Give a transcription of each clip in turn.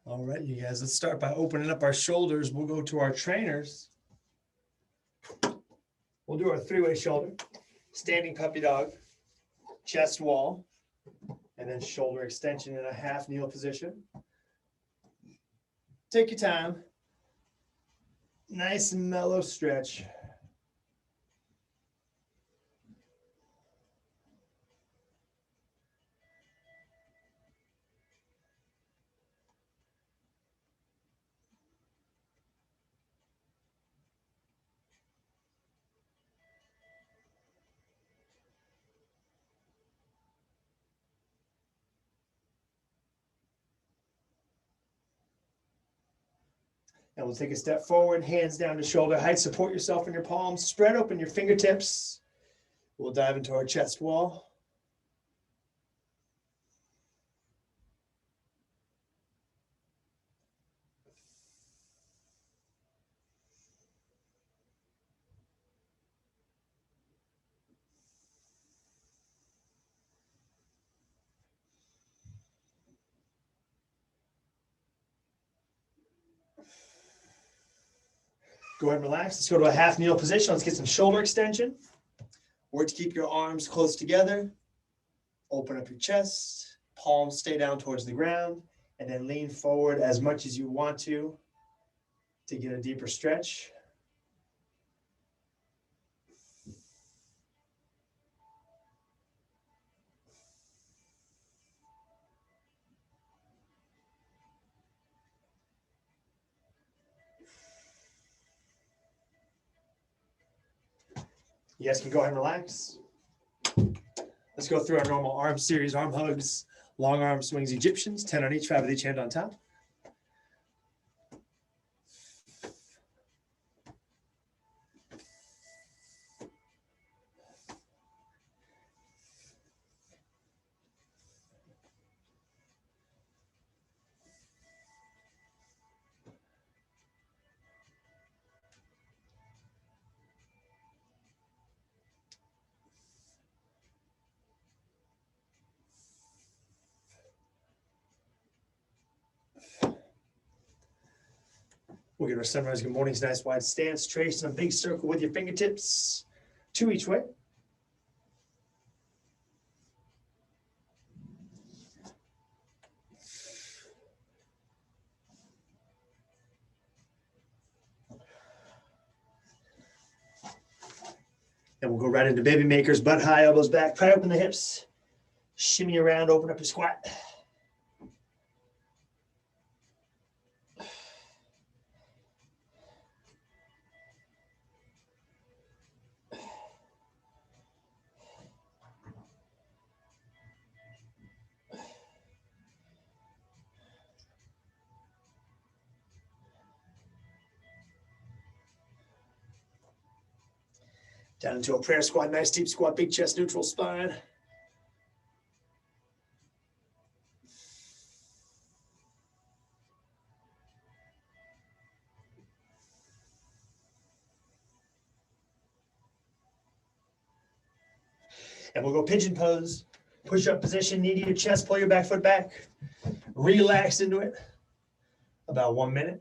All right, you guys, let's start by opening up our shoulders. We'll go to our trainers. We'll do our three-way shoulder, standing puppy dog, chest wall, and then shoulder extension in a half kneel position. Take your time. Nice and mellow stretch. And we'll take a step forward, hands down to shoulder height. Support yourself in your palms. Spread open your fingertips. We'll dive into our chest wall. Go ahead and relax. Let's go to a half kneel position. Let's get some shoulder extension. Work to keep your arms close together. Open up your chest. Palms stay down towards the ground. And then lean forward as much as you want to get a deeper stretch. You guys can go ahead and relax. Let's go through our normal arm series, arm hugs, long arm swings, Egyptians, 10 on each, 5 with each hand on top. We'll get our sunrise good mornings, nice wide stance. Trace in a big circle with your fingertips, 2 each way. And we'll go right into baby makers, butt high, elbows back, pry open the hips, shimmy around, open up your squat. Down into a prayer squat, nice deep squat, big chest, neutral spine. And we'll go pigeon pose, push up position, knee to your chest, pull your back foot back, relax into it. About 1 minute.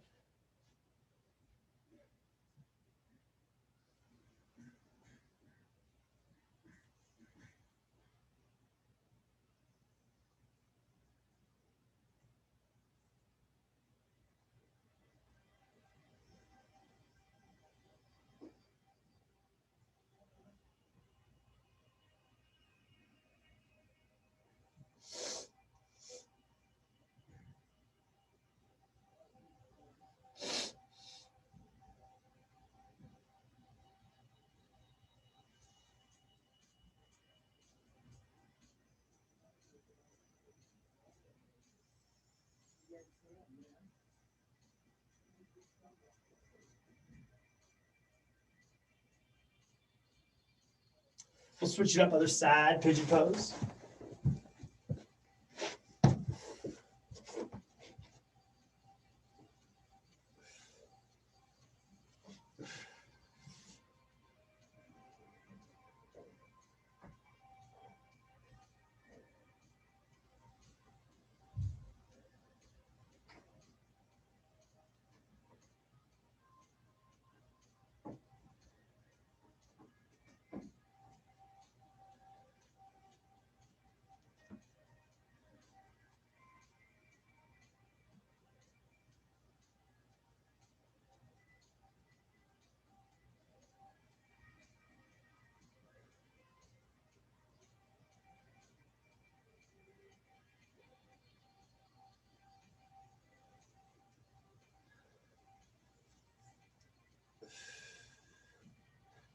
We'll switch it up, other side, pigeon pose.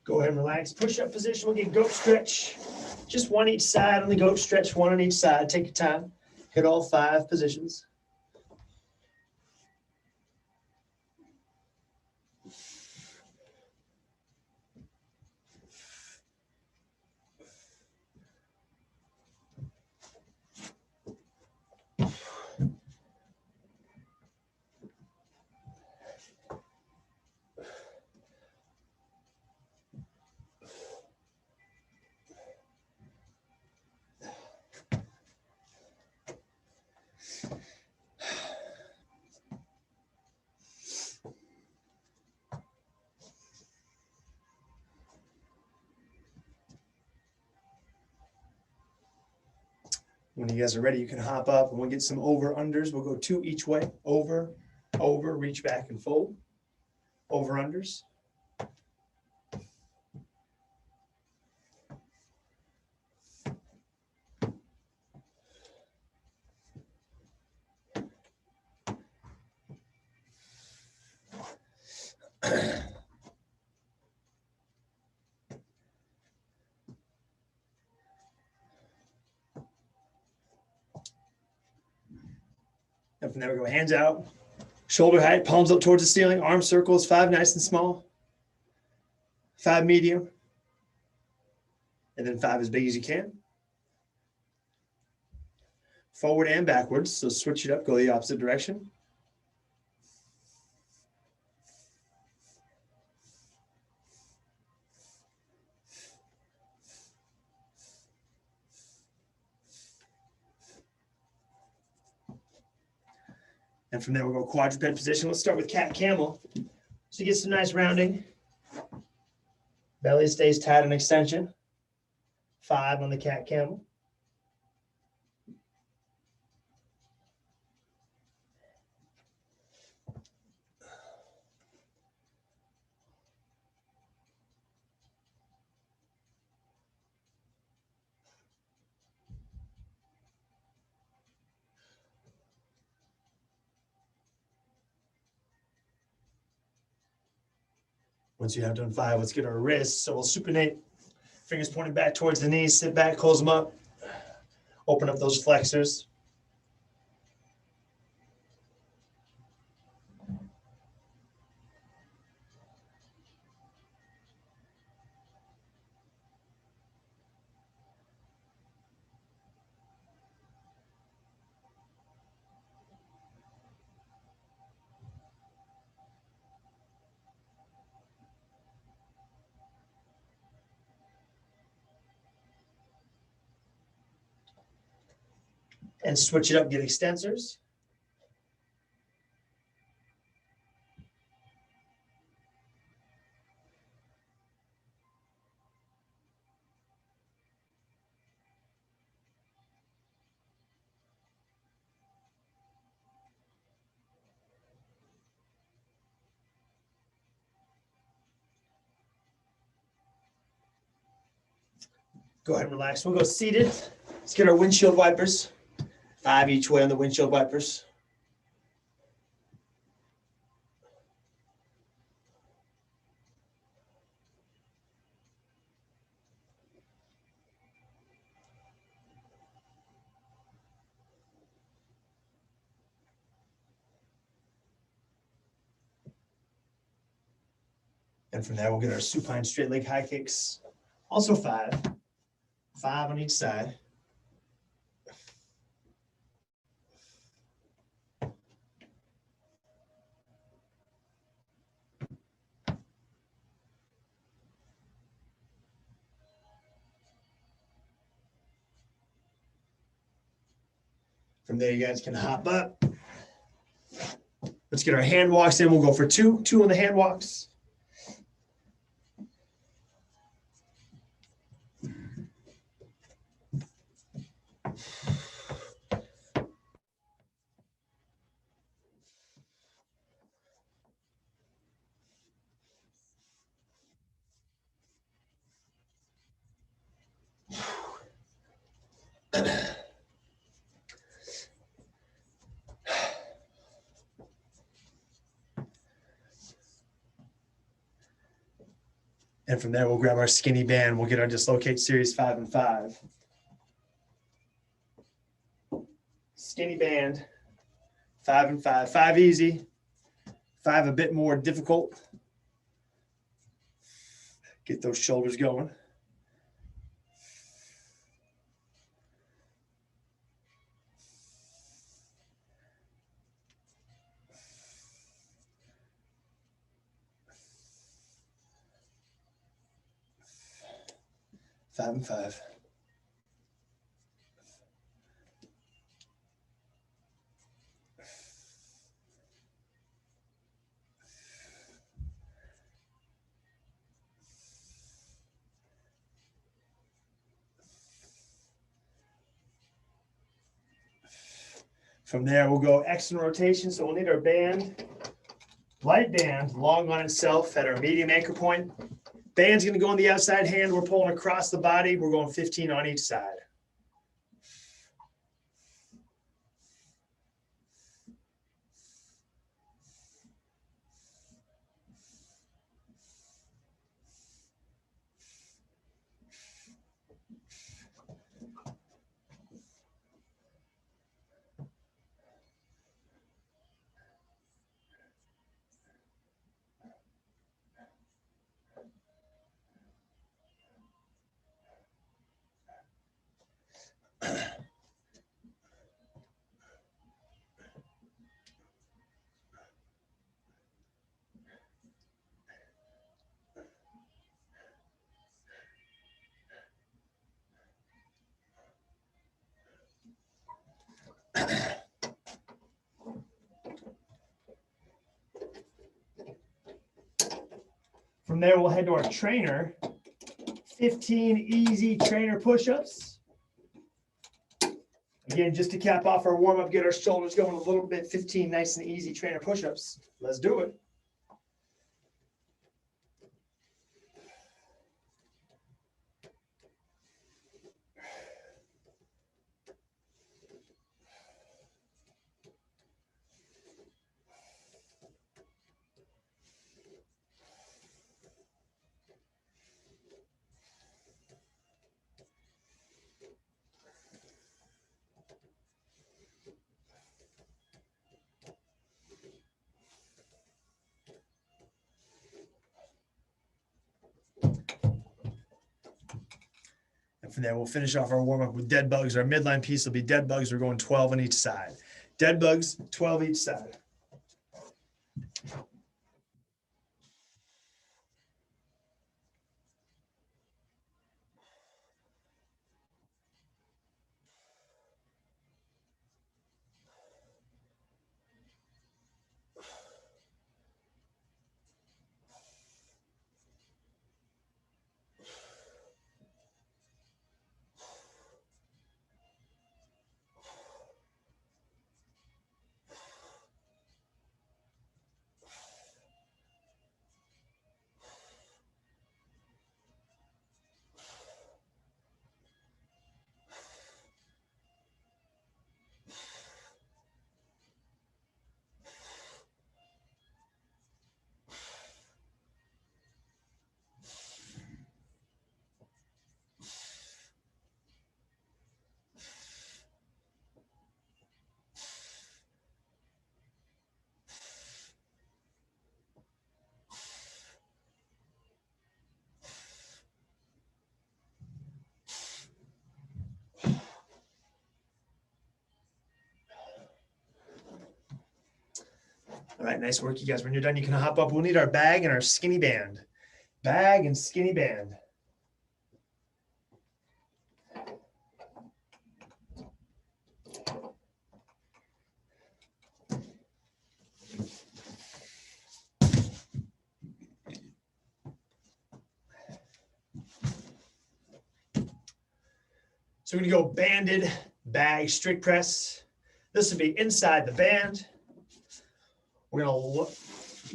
Go ahead and relax. Push-up position. We'll get goat stretch. Just one each side on the goat stretch, one on each side. Take your time. Hit all 5 positions. When you guys are ready, you can hop up and we'll get some over-unders. We'll go 2 each way. Over, over, reach back and fold. Over-unders. And from there we go hands out, shoulder height, palms up towards the ceiling, arm circles, 5 nice and small, 5 medium, and then 5 as big as you can. Forward and backwards, so switch it up, go the opposite direction. And from there we'll go quadruped position. Let's start with cat camel. So you get some nice rounding. Belly stays tight and extension. 5 on the cat camel. Once you have done 5, let's get our wrists. So we'll supinate, fingers pointing back towards the knees, sit back, close them up, open up those flexors. And switch it up, get extensors. Go ahead and relax. We'll go seated. Let's get our windshield wipers. 5 each way on the windshield wipers. And from there, we'll get our supine straight leg high kicks. Also 5. 5 on each side. From there, you guys can hop up. Let's get our hand walks in. We'll go for 2 on the hand walks. And from there, we'll grab our skinny band. We'll get our dislocate series 5 and 5. Skinny band, 5 and 5. 5 easy, 5 a bit more difficult. Get those shoulders going. Five and 5. From there, we'll go external rotation. So we'll need our band, light band, long on itself at our medium anchor point. Band's going to go on the outside hand. We're pulling across the body. We're going 15 on each side. From there, we'll head to our trainer. 15 easy trainer push-ups. Again, just to cap off our warm-up, get our shoulders going a little bit. 15 nice and easy trainer push-ups. Let's do it. And from there, we'll finish off our warm-up with dead bugs. Our midline piece will be dead bugs. We're going 12 on each side. Dead bugs, 12 each side. All right, nice work, you guys. When you're done, you can hop up. We'll need our bag and our skinny band. Bag and skinny band. So we're gonna go banded bag strict press. This will be inside the band. We're gonna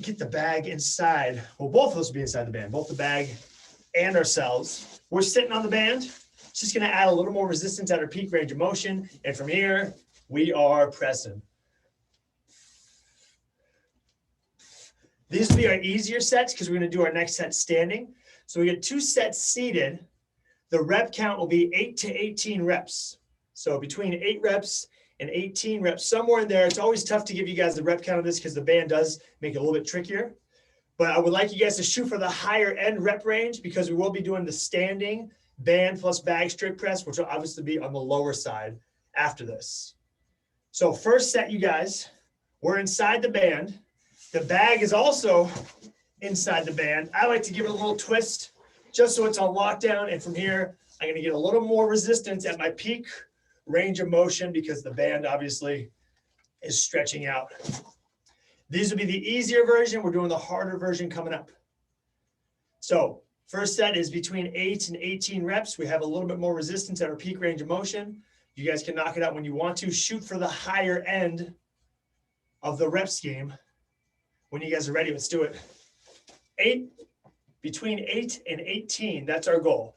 get the bag inside. Well, both of those will be inside the band, both the bag and ourselves. We're sitting on the band. It's just gonna add a little more resistance at our peak range of motion. And from here, we are pressing. These will be our easier sets because we're gonna do our next set standing. So we get 2 sets seated. The rep count will be 8 to 18 reps. So between 8 reps and 18 reps, somewhere in there. It's always tough to give you guys the rep count of this because the band does make it a little bit trickier. But I would like you guys to shoot for the higher end rep range because we will be doing the standing band plus bag strict press, which will obviously be on the lower side after this. So first set, you guys, we're inside the band. The bag is also inside the band. I like to give it a little twist just so it's on lockdown. And from here, I'm gonna get a little more resistance at my peak range of motion because the band obviously is stretching out. These will be the easier version. We're doing the harder version coming up. So first set is between 8 and 18 reps. We have a little bit more resistance at our peak range of motion. You guys can knock it out when you want to. Shoot for the higher end of the rep scheme. When you guys are ready, let's do it. Between 8 and 18, that's our goal.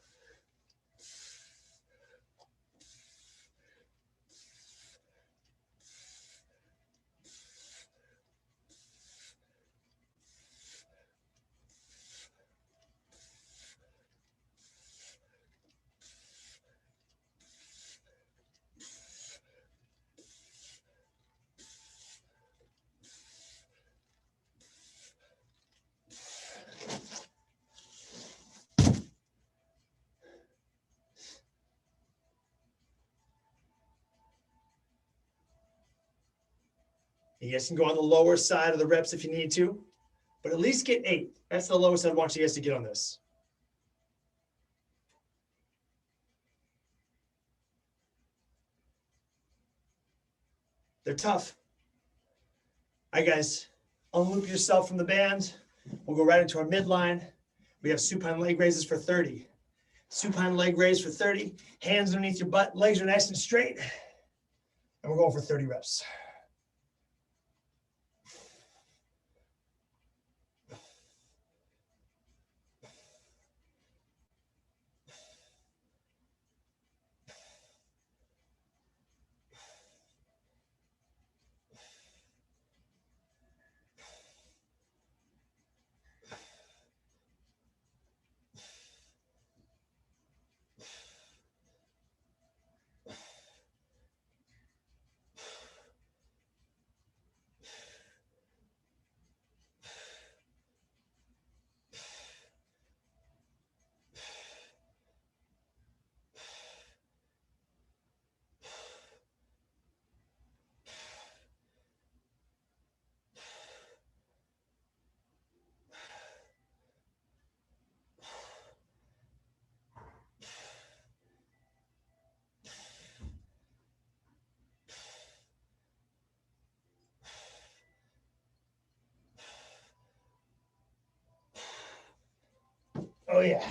You guys can go on the lower side of the reps if you need to, but at least get 8. That's the lowest I want you guys to get on this. They're tough. All right, guys, unloop yourself from the band. We'll go right into our midline. We have supine leg raises for 30. Supine leg raise for 30. Hands underneath your butt. Legs are nice and straight. And we're going for 30 reps. Oh, yeah.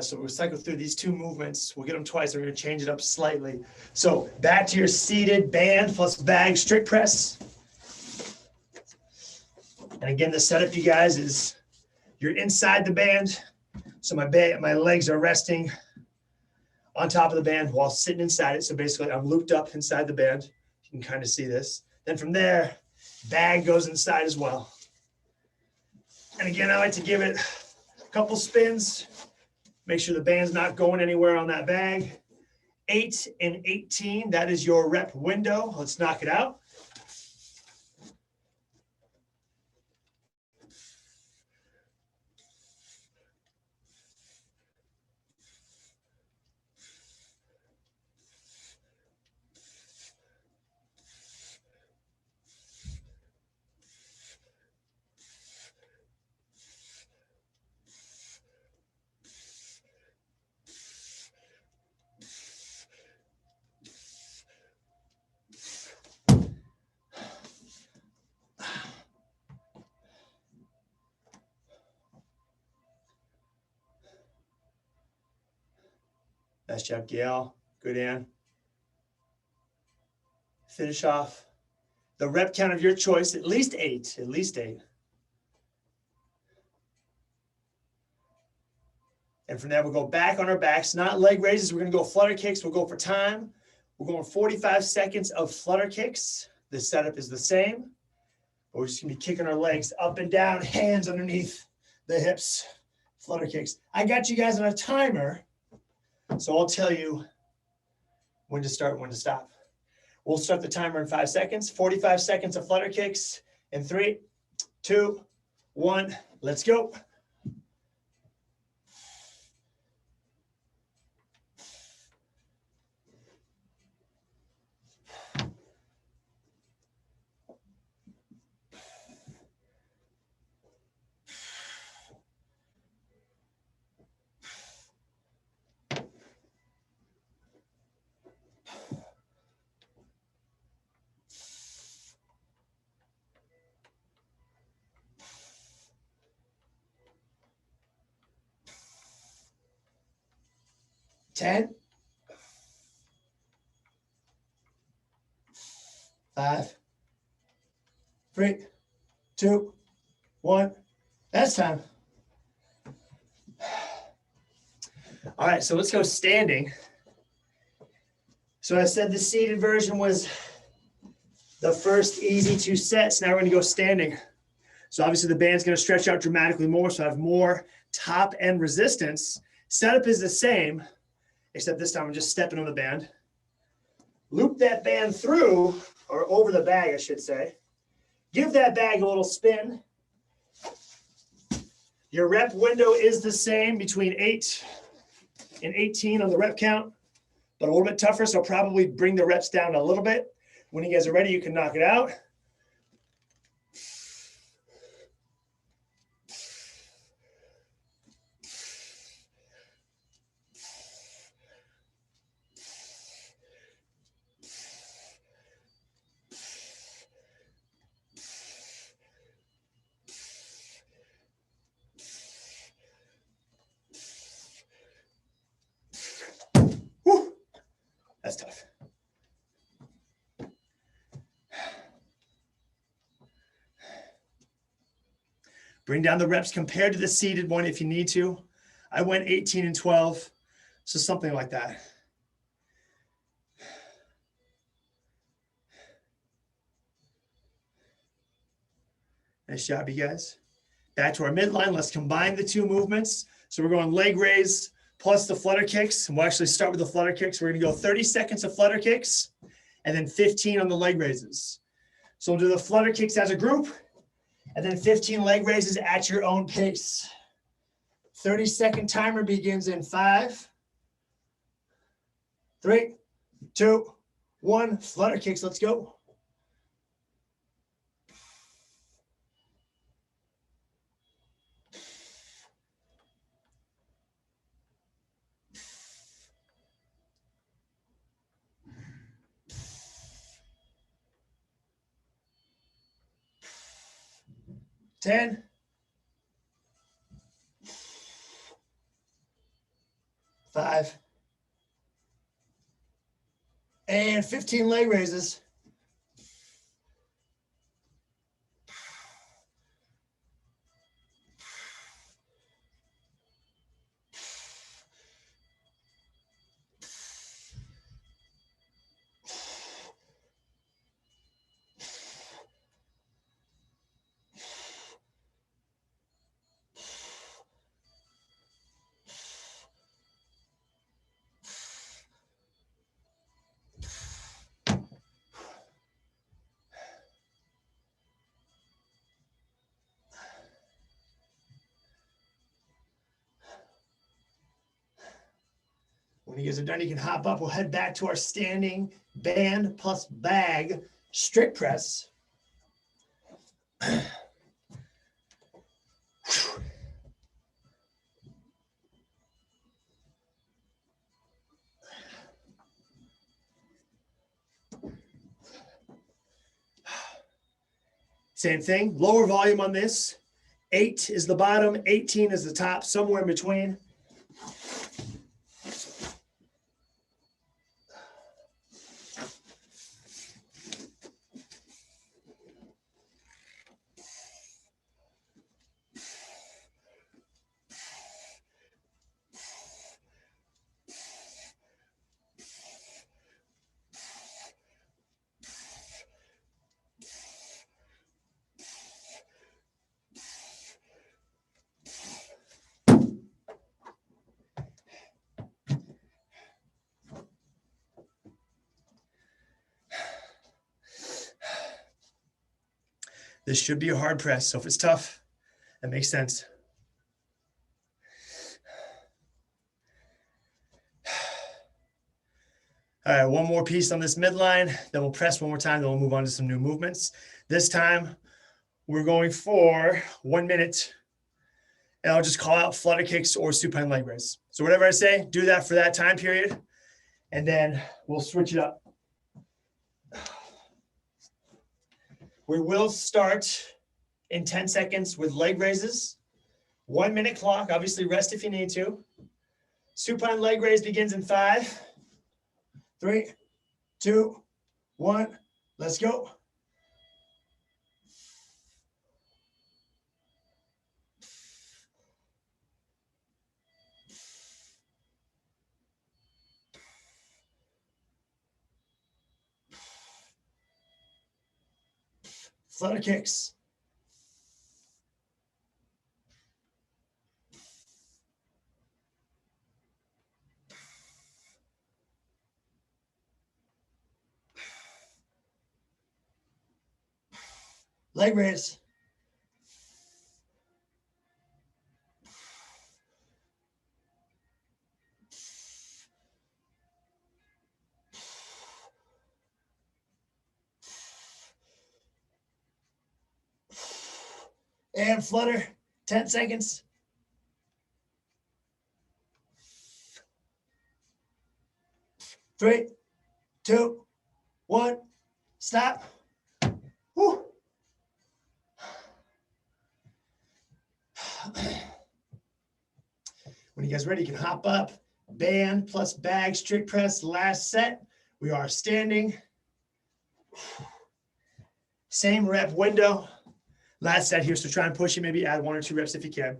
So we'll cycle through these 2 movements. We'll get them twice. We're going to change it up slightly. So back to your seated band plus bag strict press. And again, the setup, you guys, is you're inside the band. So my legs are resting on top of the band while sitting inside it. So basically I'm looped up inside the band. You can kind of see this. Then from there, bag goes inside as well. And again, I like to give it a couple spins. Make sure the band's not going anywhere on that bag. 8 and 18, that is your rep window. Let's knock it out. Nice job, Gail. Good, Ann. Finish off. The rep count of your choice, at least 8. At least 8. And from there, we'll go back on our backs, not leg raises. We're going to go flutter kicks. We'll go for time. We're going 45 seconds of flutter kicks. The setup is the same. But we're just going to be kicking our legs up and down, hands underneath the hips, flutter kicks. I got you guys on a timer, so I'll tell you when to start and when to stop. We'll start the timer in 5 seconds, 45 seconds of flutter kicks in 3, 2, 1, let's go. Ten, 5, 3, 2, 1. That's time. All right, so let's go standing. So I said the seated version was the first easy 2 sets. Now we're going to go standing. So obviously the band's going to stretch out dramatically more, so I have more top end resistance. Setup is the same, except this time I'm just stepping on the band. Loop that band through, or over the bag, I should say. Give that bag a little spin. Your rep window is the same between 8 and 18 on the rep count, but a little bit tougher, so probably bring the reps down a little bit. When you guys are ready, you can knock it out. Whew. That's tough. Bring down the reps compared to the seated one if you need to. I went 18 and 12, so something like that. Nice job, you guys. Back to our midline. Let's combine the 2 movements. So we're going leg raise plus the flutter kicks. And we'll actually start with the flutter kicks. We're going to go 30 seconds of flutter kicks and then 15 on the leg raises. So we'll do the flutter kicks as a group and then 15 leg raises at your own pace. 30-second timer begins in 5, 3, 2, 1. Flutter kicks. Let's go. Ten, 5, and 15 leg raises. When you guys are done, you can hop up. We'll head back to our standing band plus bag strict press. Same thing, lower volume on this. 8 is the bottom, 18 is the top, somewhere in between. This should be a hard press. So if it's tough, that makes sense. All right, one more piece on this midline, then we'll press one more time, then we'll move on to some new movements. This time, we're going for 1 minute, and I'll just call out flutter kicks or supine leg raise. So whatever I say, do that for that time period, and then we'll switch it up. We will start in 10 seconds with leg raises. 1 minute clock, obviously rest if you need to. Supine leg raise begins in 5, 3, 2, 1, let's go. Flutter kicks. Leg raise. And flutter, 10 seconds. Three, 2, 1, stop. Whew. When you guys ready, you can hop up. Band plus bag, strict press, last set. We are standing. Same rep window. Last set here, so try and push it, maybe add 1 or 2 reps if you can.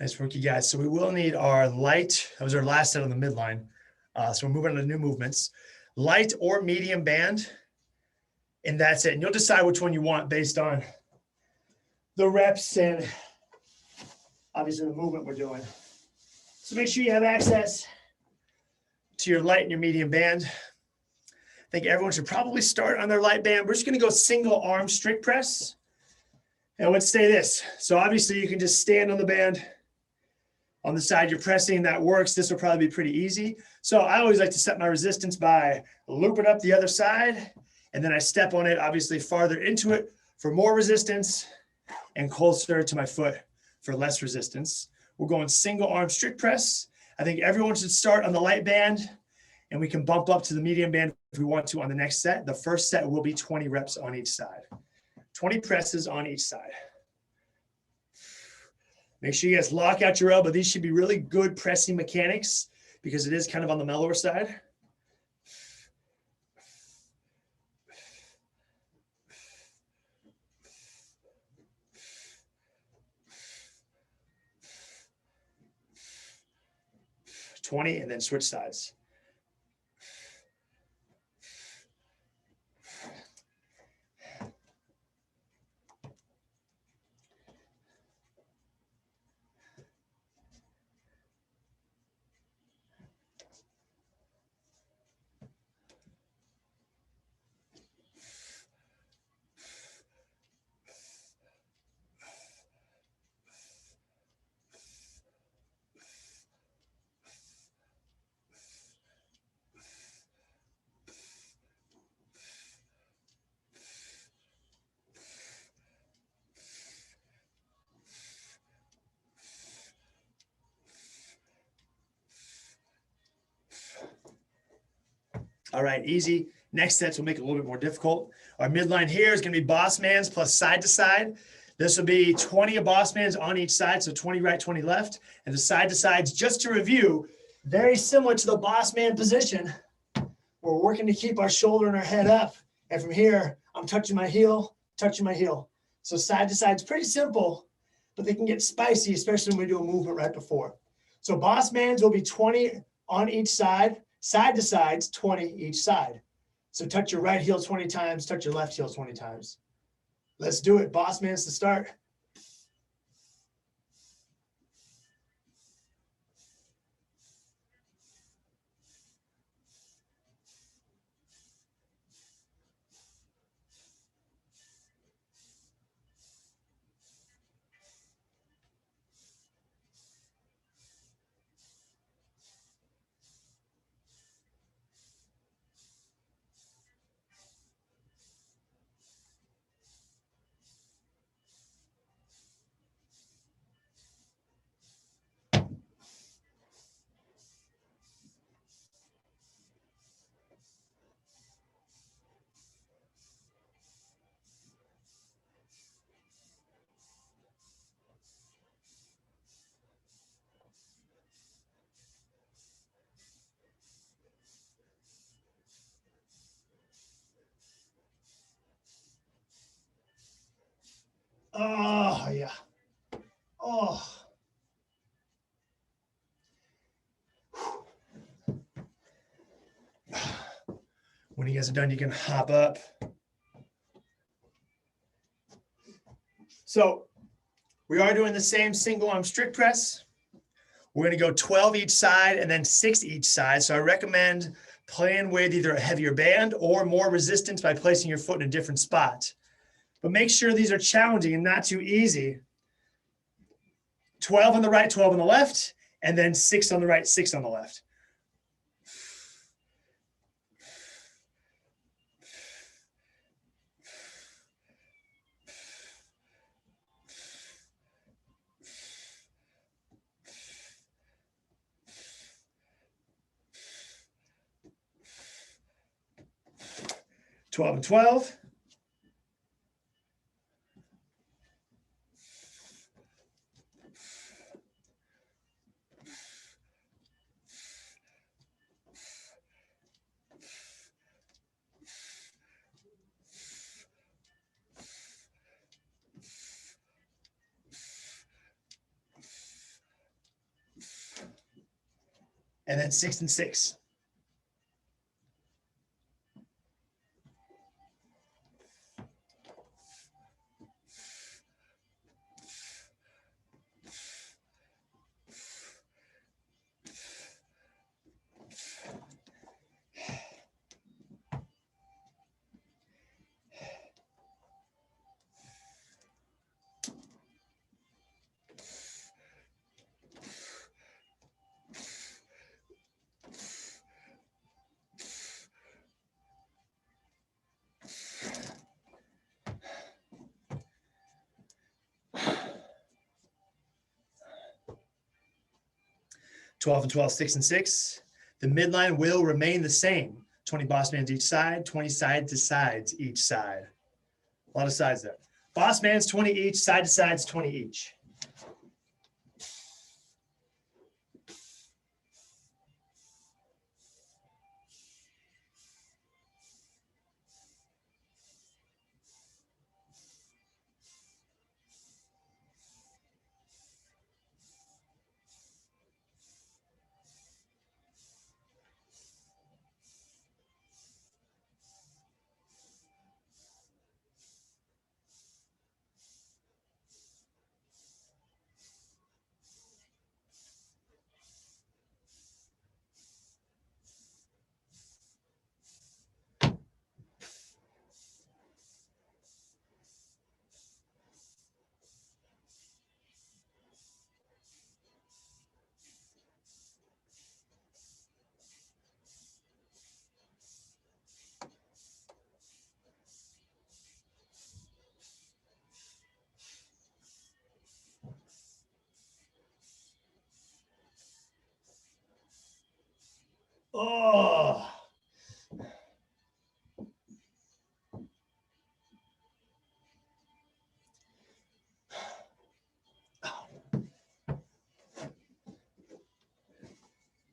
Nice work, you guys. So we will need our light. That was our last set on the midline. So we're moving on to new movements. Light or medium band, and that's it. And you'll decide which one you want based on the reps and obviously the movement we're doing. So make sure you have access to your light and your medium band. I think everyone should probably start on their light band. We're just going to go single arm strict press. And let's say this. So obviously you can just stand on the band. On the side you're pressing, that works. This will probably be pretty easy. So I always like to set my resistance by looping up the other side, and then I step on it, obviously farther into it for more resistance and closer to my foot for less resistance. We're going single arm strict press. I think everyone should start on the light band, and we can bump up to the medium band if we want to on the next set. The first set will be 20 reps on each side. 20 presses on each side. Make sure you guys lock out your elbow. These should be really good pressing mechanics because it is kind of on the mellower side. $20 and then switch sides. All right, easy. Next sets will make it a little bit more difficult. Our midline here is going to be boss man's plus side to side. This will be 20 of boss man's on each side, so 20 right, 20 left. And the side to sides, just to review, very similar to the boss man position. We're working to keep our shoulder and our head up. And from here, I'm touching my heel, touching my heel. So side to side is pretty simple, but they can get spicy, especially when we do a movement right before. So boss man's will be 20 on each side to sides, 20 each side. So touch your right heel 20 times, touch your left heel 20 times. Let's do it. Boss man's to start. Oh, yeah. Oh. When you guys are done, you can hop up. So we are doing the same single arm strict press. We're going to go 12 each side and then 6 each side. So I recommend playing with either a heavier band or more resistance by placing your foot in a different spot. But make sure these are challenging and not too easy. 12 on the right, 12 on the left, and then 6 on the right, 6 on the left. Twelve and 12. And then 6 and 6. Twelve and 12, 6 and 6. The midline will remain the same. 20 boss mans each side, 20 side to sides each side. A lot of sides there. Boss mans 20 each, side to sides 20 each. Oh.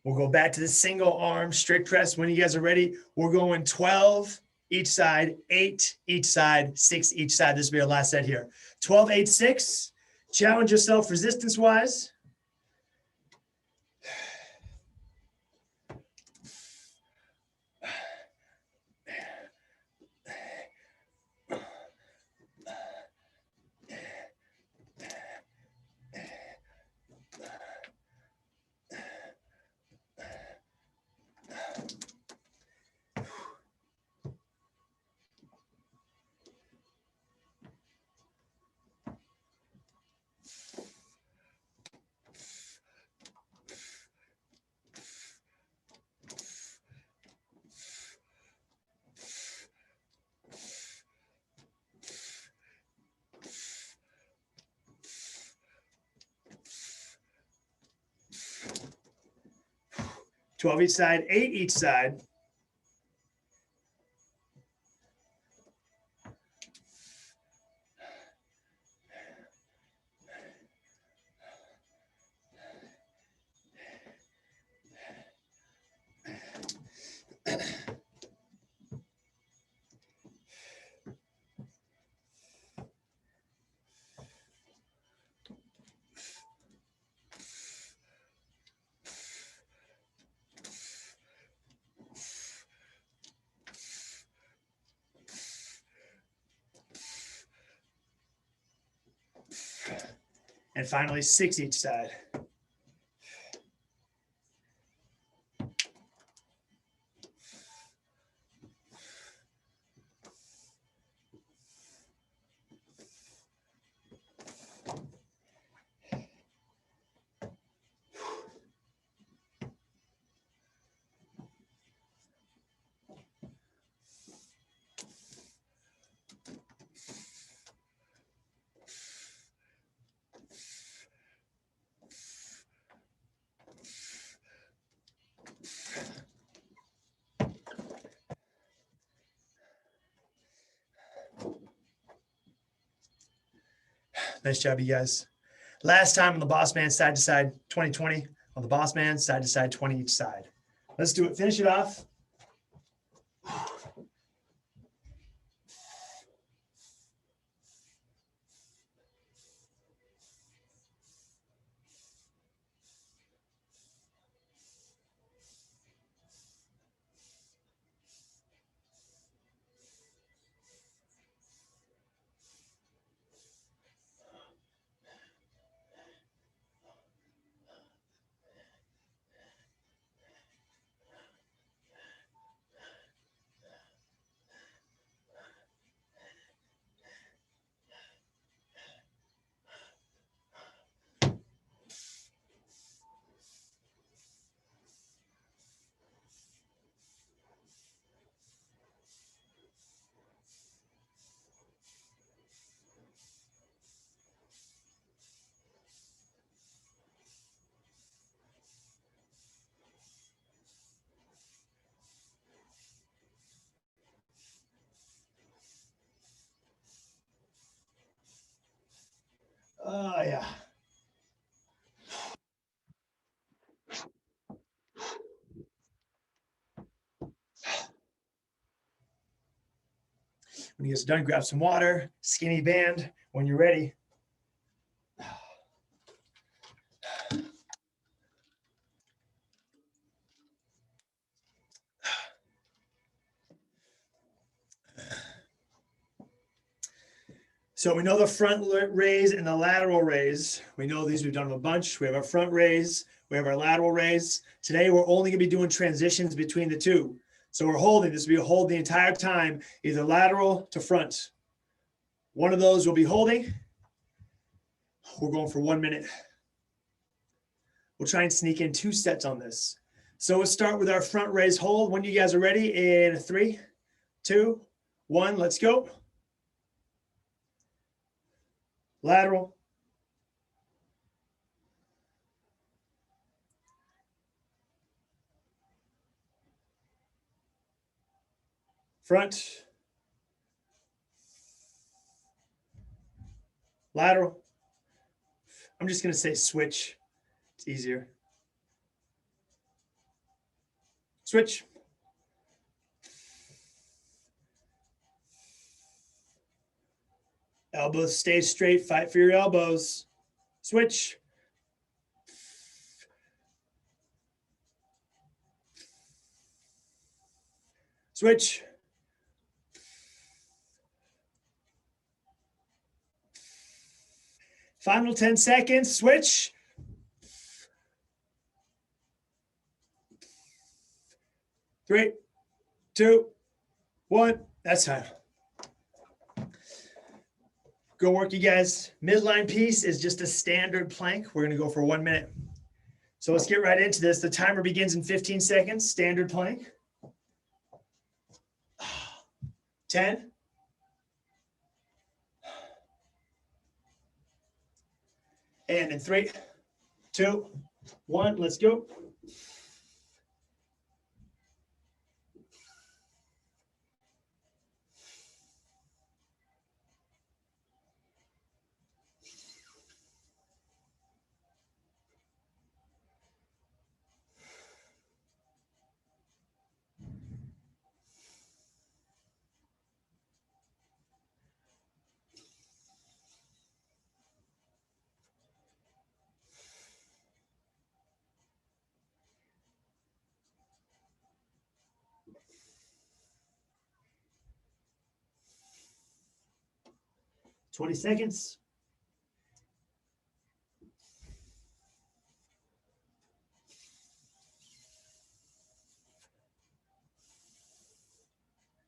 We'll go back to the single arm strict press. When you guys are ready, we're going 12 each side, 8 each side, 6 each side. This will be our last set here. 12, 8, 6. Challenge yourself resistance-wise. Twelve each side, 8 each side. And finally, 6 each side. Nice job, you guys. Last time on the Boss Man side to side 20-20. On the Boss Man side to side 20 each side. Let's do it. Finish it off. Oh, yeah. When you guys are done, grab some water, skinny band when you're ready. So we know the front raise and the lateral raise. We know these, we've done them a bunch. We have our front raise, we have our lateral raise. Today, we're only gonna be doing transitions between the two. So we're holding, this will be a hold the entire time, either lateral to front. One of those we'll be holding. We're going for 1 minute. We'll try and sneak in 2 sets on this. So we'll start with our front raise hold. When you guys are ready, in 3, 2, 1, let's go. Lateral. Front. Lateral. I'm just going to say switch. It's easier. Switch. Elbows stay straight. Fight for your elbows. Switch. Switch. Final 10 seconds. Switch. 3, 2, 1. That's time. Go work, you guys. Midline piece is just a standard plank. We're going to go for 1 minute. So let's get right into this. The timer begins in 15 seconds. Standard plank. 10. 'And in 3, 2, 1, let's go. Twenty seconds.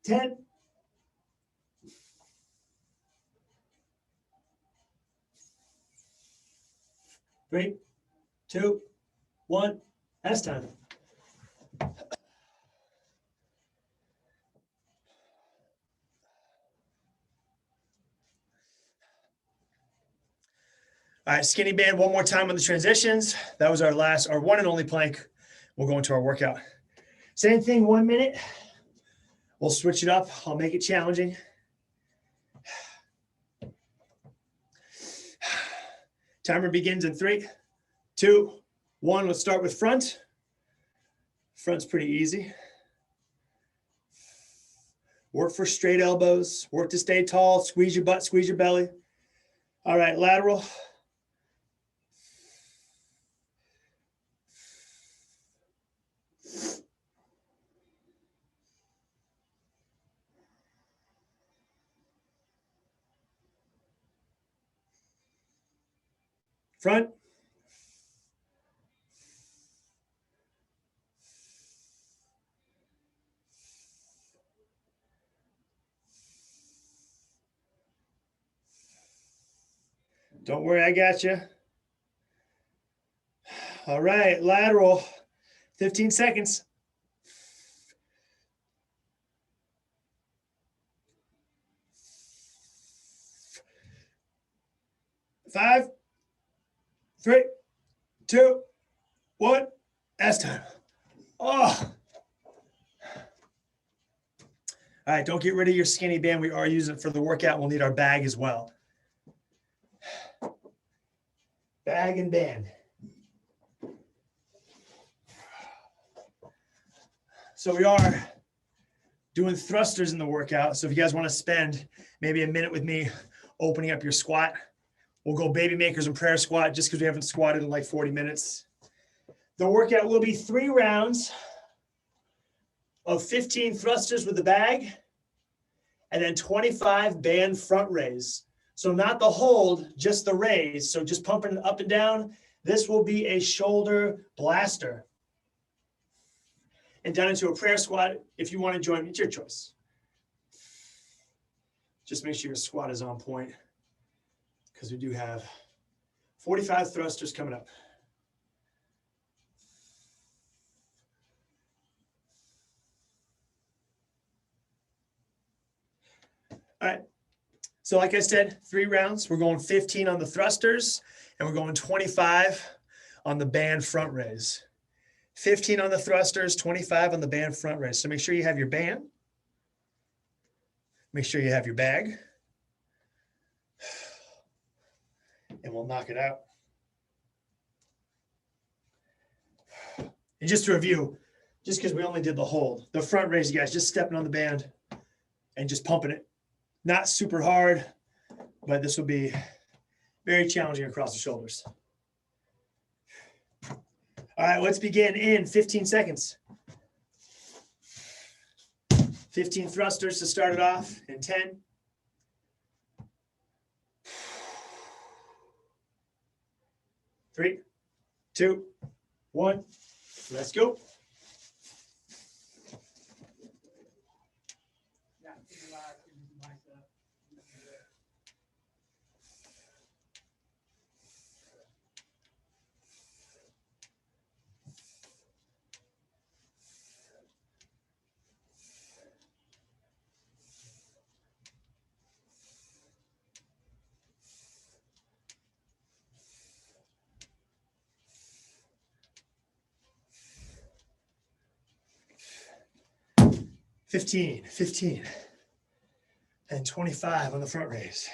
Ten. 3, 2, 1. That's time. All right, skinny band one more time on the transitions. That was our one and only plank. We'll go into our workout. Same thing, 1 minute. We'll switch it up. I'll make it challenging. Timer begins in 3, 2, 1. Let's start with front. Front's pretty easy. Work for straight elbows. Work to stay tall. Squeeze your butt, squeeze your belly. All right, lateral. Front. Don't worry, I got you. All right, lateral. 15 seconds. 5, 3, 2, 1. That's time. Oh. All right, don't get rid of your skinny band. We are using it for the workout. We'll need our bag as well. Bag and band. So we are doing thrusters in the workout. So if you guys want to spend maybe a minute with me opening up your squat, we'll go baby makers and prayer squat just because we haven't squatted in like 40 minutes. The workout will be 3 rounds of 15 thrusters with the bag and then 25 band front raise. So not the hold, just the raise. So just pumping it up and down. This will be a shoulder blaster. And down into a prayer squat. If you want to join me, it's your choice. Just make sure your squat is on point because we do have 45 thrusters coming up. All right. So like I said, 3 rounds. We're going 15 on the thrusters and we're going 25 on the band front raise. 15 on the thrusters, 25 on the band front raise. So make sure you have your band. Make sure you have your bag. And we'll knock it out. And just to review, just because we only did the hold. The front raise, you guys, just stepping on the band and just pumping it. Not super hard, but this will be very challenging across the shoulders. All right, let's begin in 15 seconds. 15 thrusters to start it off in 10. 3, 2, 1, let's go. Fifteen, and 25 on the front raise.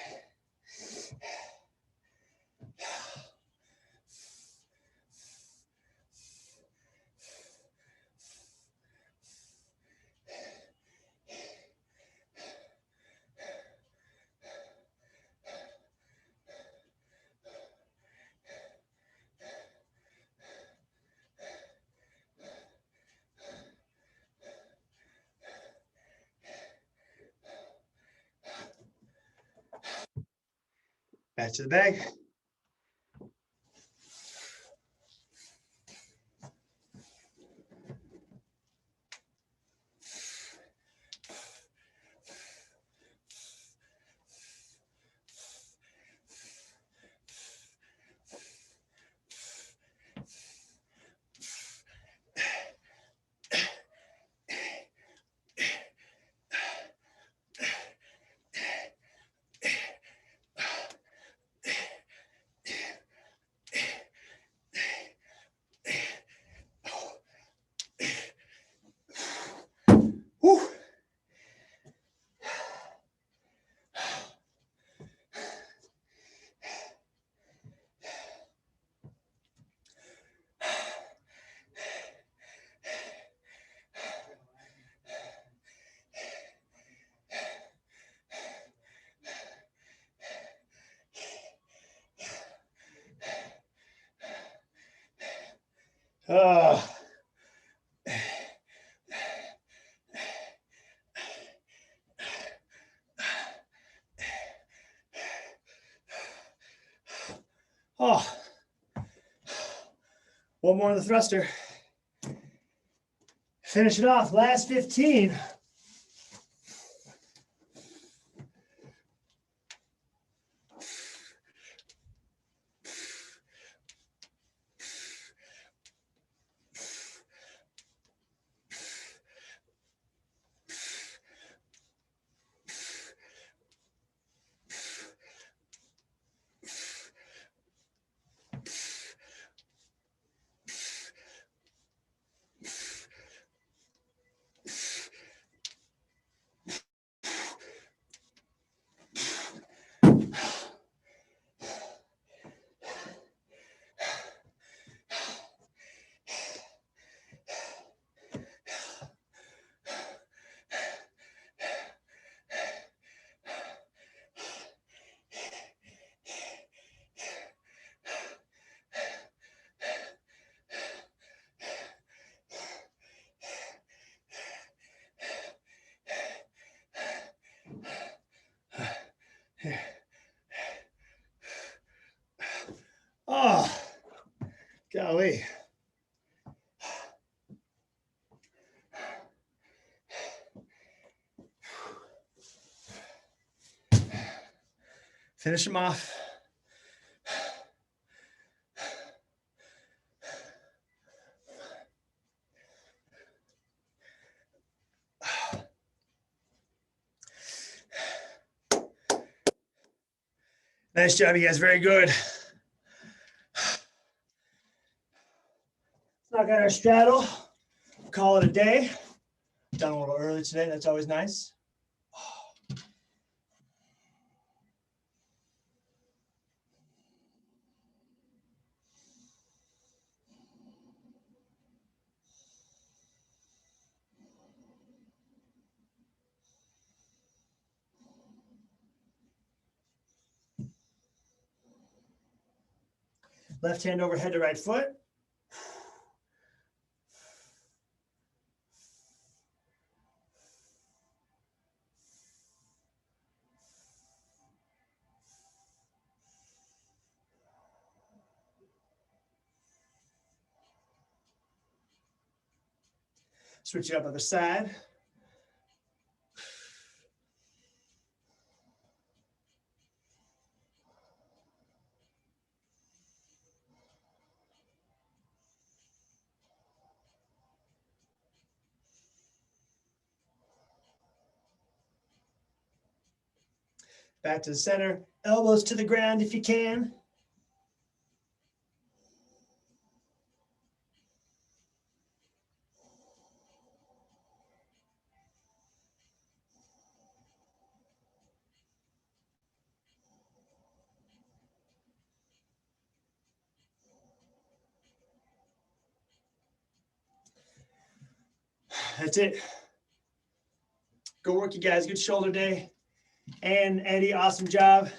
Back to the bag. Whew. Oh, one more on the thruster. Finish it off, last 15. Oh, golly. Finish them off. Nice job, you guys. Very good. Knock out our straddle. Call it a day. Done a little early today. That's always nice. Left hand overhead to right foot. Switch it up other side. Back to the center. Elbows to the ground if you can. That's it. Go work, you guys. Good shoulder day. And Eddie, awesome job.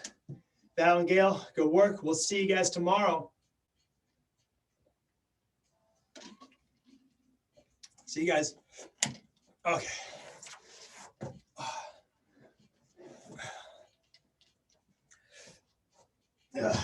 Val and Gail, go work. We'll see you guys tomorrow. See you guys. Okay. Yeah.